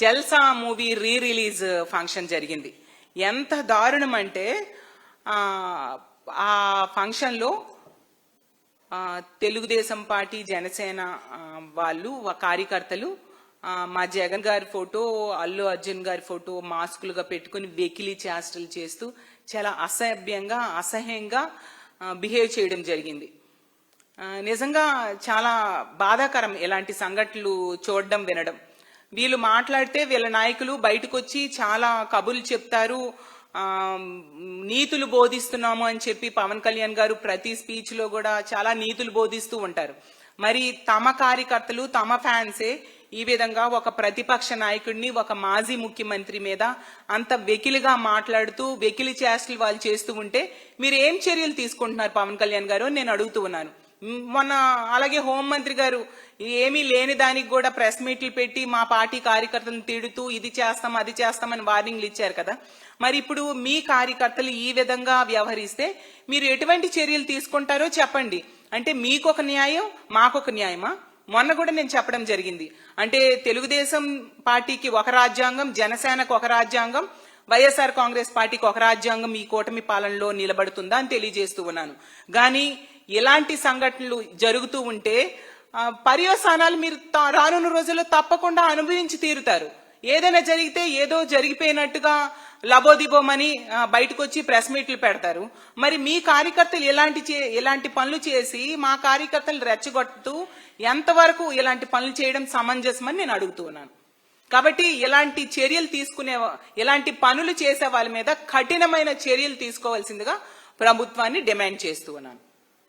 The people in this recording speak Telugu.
జల్సా మూవీ రిలీజ్ ఫంక్షన్ జరిగింది. ఎంత దారుణం అంటే ఆ ఫంక్షన్లో తెలుగుదేశం పార్టీ, జనసేన వాళ్ళు కార్యకర్తలు మా జగన్ గారి ఫోటో, అల్లు అర్జున్ గారి ఫోటో మాస్కులుగా పెట్టుకుని వెకిలి చేష్టలు చేస్తూ చాలా అసభ్యంగా, అసహ్యంగా బిహేవ్ చేయడం జరిగింది. నిజంగా చాలా బాధాకరం ఇలాంటి సంఘటనలు చూడడం, వినడం. వీళ్ళు మాట్లాడితే వీళ్ళ నాయకులు బయటకు వచ్చి చాలా కబుర్లు చెప్తారు, నీతులు బోధిస్తున్నాము అని చెప్పి పవన్ కళ్యాణ్ గారు ప్రతి స్పీచ్ లో కూడా చాలా నీతులు బోధిస్తూ ఉంటారు. మరి తమ కార్యకర్తలు, తమ ఫ్యాన్సే ఈ విధంగా ఒక ప్రతిపక్ష నాయకుడిని, ఒక మాజీ ముఖ్యమంత్రి మీద అంత వెకిలిగా మాట్లాడుతూ వెకిలి చేష్టలు వాళ్ళు చేస్తూ ఉంటే మీరు ఏం చర్యలు తీసుకుంటున్నారు పవన్ కళ్యాణ్ గారు అని నేను అడుగుతూ ఉన్నాను. మొన్న అలాగే హోంమంత్రి గారు ఏమీ లేని దానికి కూడా ప్రెస్ మీట్లు పెట్టి మా పార్టీ కార్యకర్తలను తిడుతూ ఇది చేస్తాం, అది చేస్తామని వార్నింగ్లు ఇచ్చారు కదా. మరి ఇప్పుడు మీ కార్యకర్తలు ఈ విధంగా వ్యవహరిస్తే మీరు ఎటువంటి చర్యలు తీసుకుంటారో చెప్పండి. అంటే మీకొక న్యాయం, మాకొక న్యాయమా? మొన్న కూడా నేను చెప్పడం జరిగింది. అంటే తెలుగుదేశం పార్టీకి ఒక రాజ్యాంగం, జనసేనకు ఒక రాజ్యాంగం, వైఎస్ఆర్ కాంగ్రెస్ పార్టీకి ఒక రాజ్యాంగం ఈ కూటమి పాలనలో నిలబడుతుందా అని తెలియజేస్తూ ఉన్నాను. కానీ ఇలాంటి సంఘటనలు జరుగుతూ ఉంటే పర్యవసానాలు మీరు రానున్న రోజుల్లో తప్పకుండా అనుభవించి తీరుతారు. ఏదైనా జరిగితే ఏదో జరిగిపోయినట్టుగా లబోదిబోమని బయటకు వచ్చి ప్రెస్ మీట్లు పెడతారు. మరి మీ కార్యకర్తలు ఇలాంటి పనులు చేసి మా కార్యకర్తలు రెచ్చగొట్టుతూ ఎంతవరకు ఇలాంటి పనులు చేయడం సమంజసమని నేను అడుగుతూ ఉన్నాను. కాబట్టి ఇలాంటి చర్యలు ఇలాంటి పనులు చేసే వాళ్ళ మీద కఠినమైన చర్యలు తీసుకోవాల్సిందిగా ప్రభుత్వాన్ని డిమాండ్ చేస్తూ ఉన్నాను.